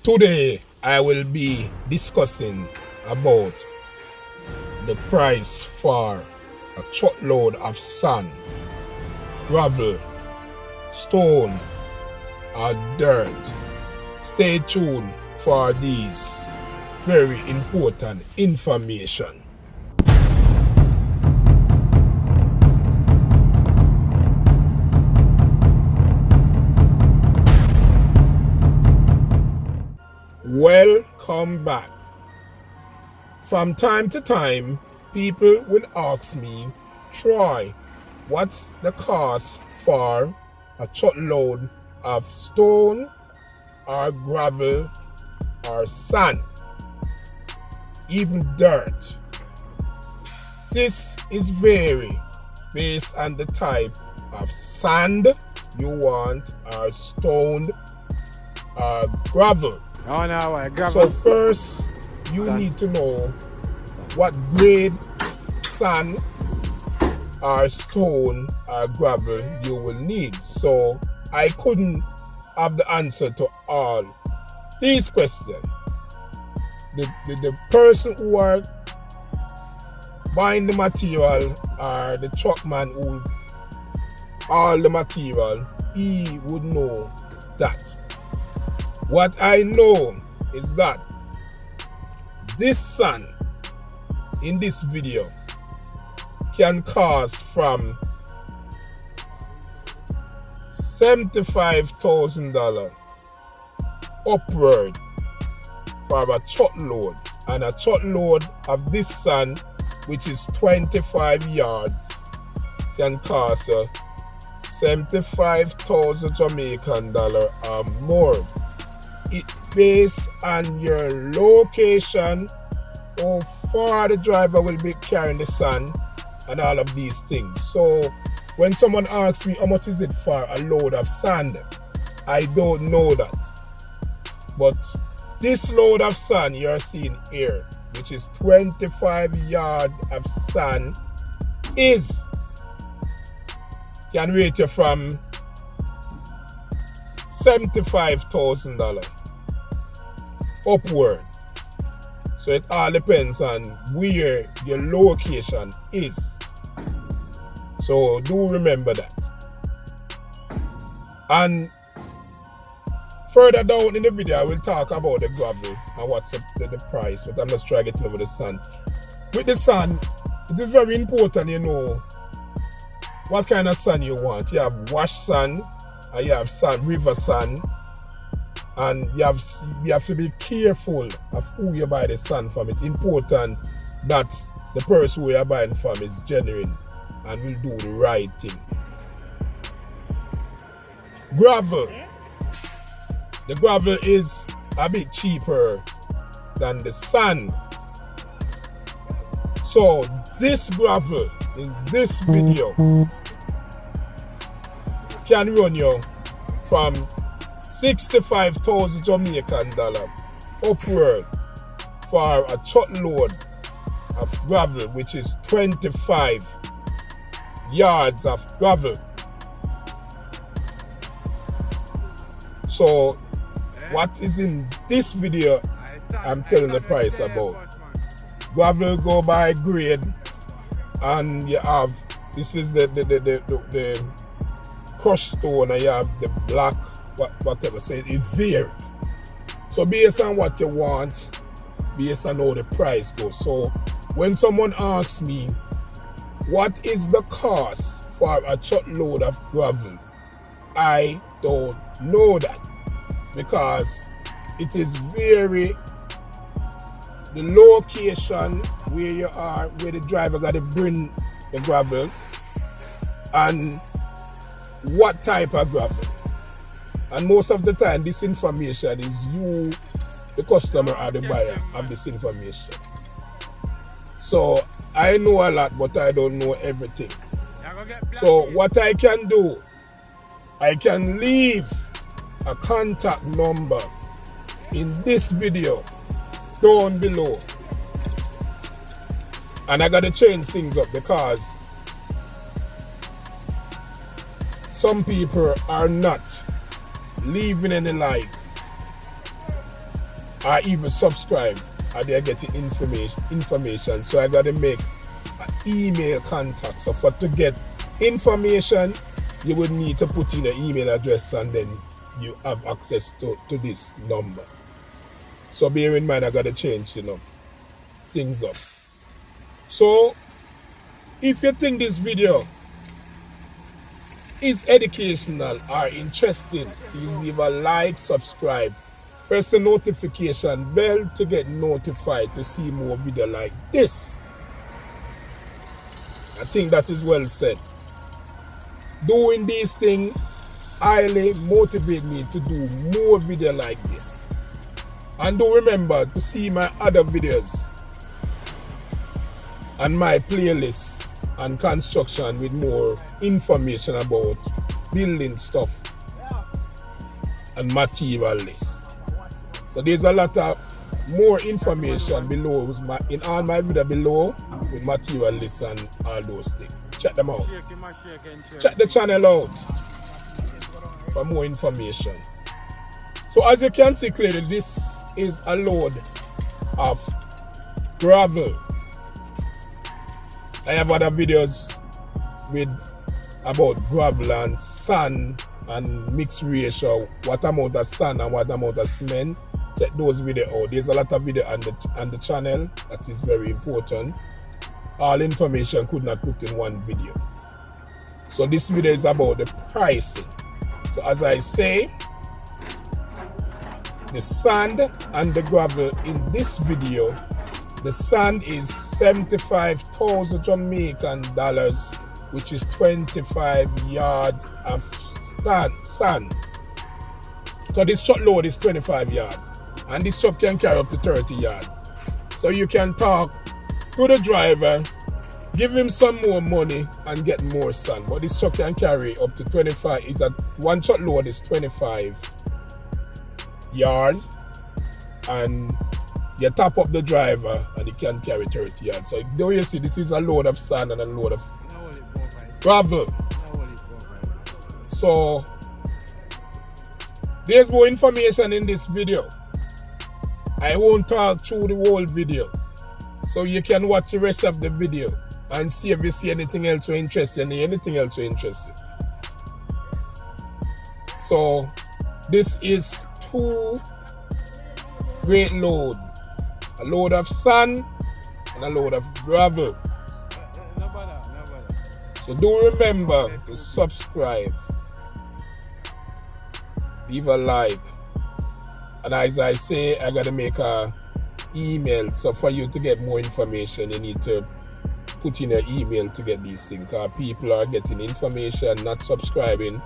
Today I will be discussing about the price for a truckload of sand, gravel, stone or dirt. Stay tuned for these very important information. Welcome back. From time to time, people will ask me, Troy, what's the cost for a truckload of stone or gravel or sand, even dirt? This is vary based on the type of sand you want or stone or gravel. Oh no, gravel. So first, you need to know what grade sand or stone or gravel you will need. So I couldn't have the answer to all these questions. The person who are buying the material or the truckman who all the material, he would know that. What I know is that this sand in this video can cost from $75,000 upward for a truckload, and a truckload of this sand, which is 25 yards, can cost 75,000 Jamaican dollar or more. It based on your location, how far the driver will be carrying the sand, and all of these things. So when someone asks me how much is it for a load of sand, I don't know that. But this load of sand you're seeing here, which is 25 yards of sand, can rate you from $75,000 upward. So it all depends on where your location is. So do remember that. And further down in the video, I will talk about the gravel and what's the price, but I'm just trying to get over the sand. With the sand, it is very important you know what kind of sand you want. You have wash sand, and you have sand, river sand, and you have to be careful of who you buy the sand from. It's important that the person who you're buying from is genuine and will do the right thing. Gravel. The gravel is a bit cheaper than the sand. So this gravel in this video can run you from 65,000 Jamaican dollar upward for a truckload of gravel, which is 25 yards of gravel. So what is in this video I'm telling the price about. Gravel go by grade, and you have, this is the crushed stone, and you have the black whatever. So it varies. So based on what you want, based on how the price goes. So when someone asks me what is the cost for a truckload of gravel, I don't know that, because it is very the location where you are, where the driver got to bring the gravel, and what type of gravel. And most of the time this information is you, the customer or the buyer, of this information. So I know a lot, but I don't know everything. So what I can do, I can leave a contact number in this video down below. And I gotta change things up because some people are not leaving any like or even subscribe, and they're getting information. So I gotta make an email contact. So for to get information, you would need to put in an email address, and then you have access to this number. So bear in mind, I gotta change, things up. So if you think this video is educational or interesting, please leave a like, subscribe, press the notification bell to get notified to see more video like this. I think that is well said. Doing these things highly motivate me to do more video like this. And do remember to see my other videos and my playlist and construction with more information about building stuff and material list. So there's a lot of more information below in all my videos below with material lists and all those things. Check them out. Check the channel out for more information. So as you can see clearly, this is a load of gravel. I have other videos with about gravel and sand and mixed ratio, what amount of sand and what amount of cement. Check those videos out. There's a lot of video on the channel that is very important. All information could not put in one video. So this video is about the pricing. So as I say, the sand and the gravel in this video, the sand is 75,000 Jamaican dollars, which is 25 yards of sand. So this truckload is 25 yards, and this truck can carry up to 30 yards. So you can talk to the driver, give him some more money and get more sand. But this truck can carry up to 25. One truckload is 25 yards, and you top up the driver and it can carry 30 yards. So do you see, this is a load of sand and a load of gravel. So there's more information in this video. I won't talk through the whole video, so you can watch the rest of the video and see if you see anything else you're interested in, anything else you're interested in. So this is two great loads. A load of sand and a load of gravel. So do remember to subscribe, leave a like, and as I say, I gotta make a email. So for you to get more information, you need to put in an email to get these things, because people are getting information, not subscribing,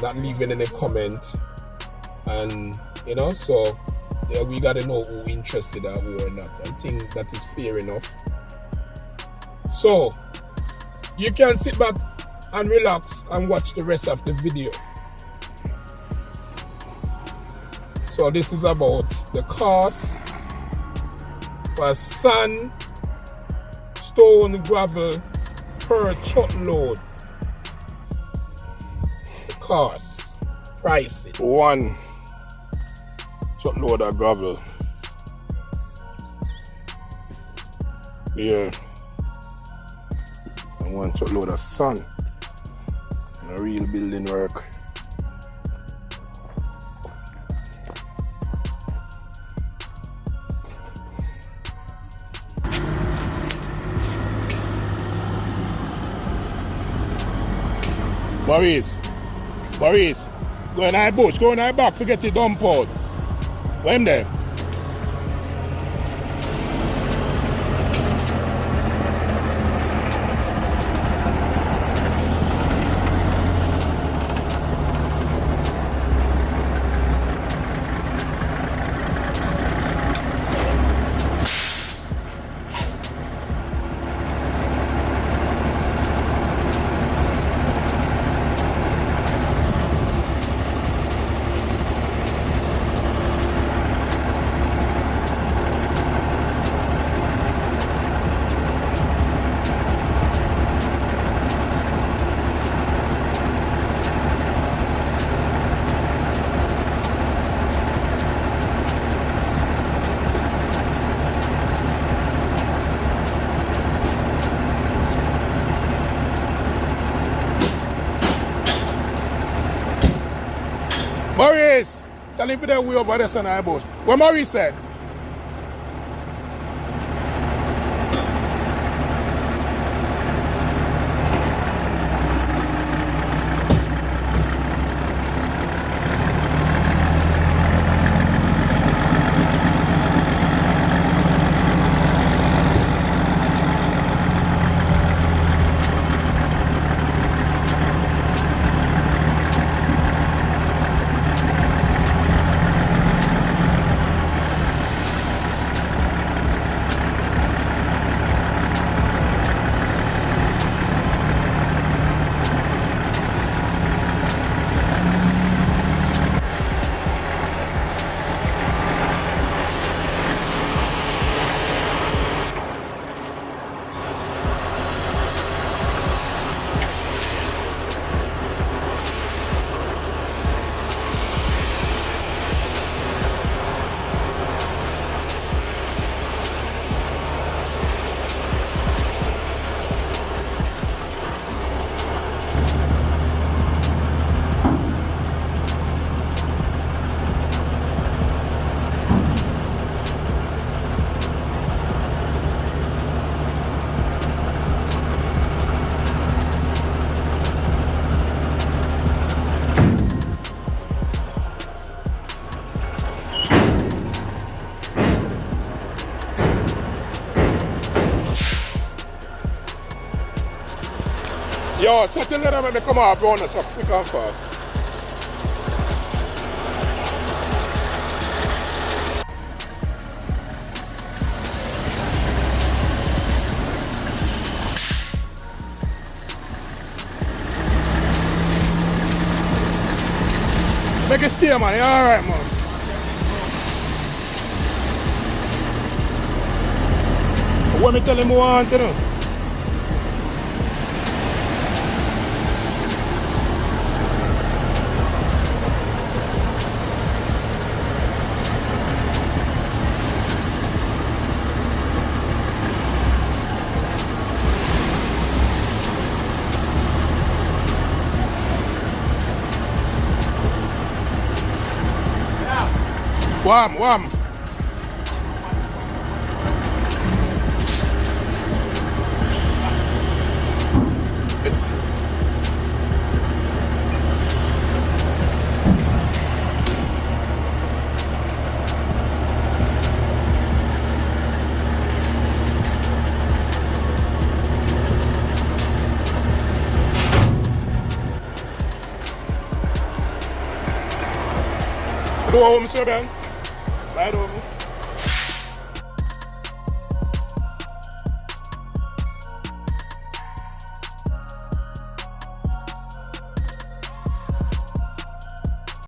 not leaving any comment, and so yeah, we gotta know who interested or who are not. I think that is fair enough. So you can sit back and relax and watch the rest of the video. So this is about the cost for sand, stone, gravel per truckload. The cost, pricing. One truckload of gravel. Yeah. And one truckload of sand. And a real building work. Maurice, go in our bush, go in our back, forget the dump out. Where him there? Tell him for the way over there, son, I boss. What Maurice said? Yo, settle them when they come out, bro, and stuff quick and fast. Make it stay, man. You alright, man? What me tell him what I want to do? Warm. Do home, sir, Ben. Right over.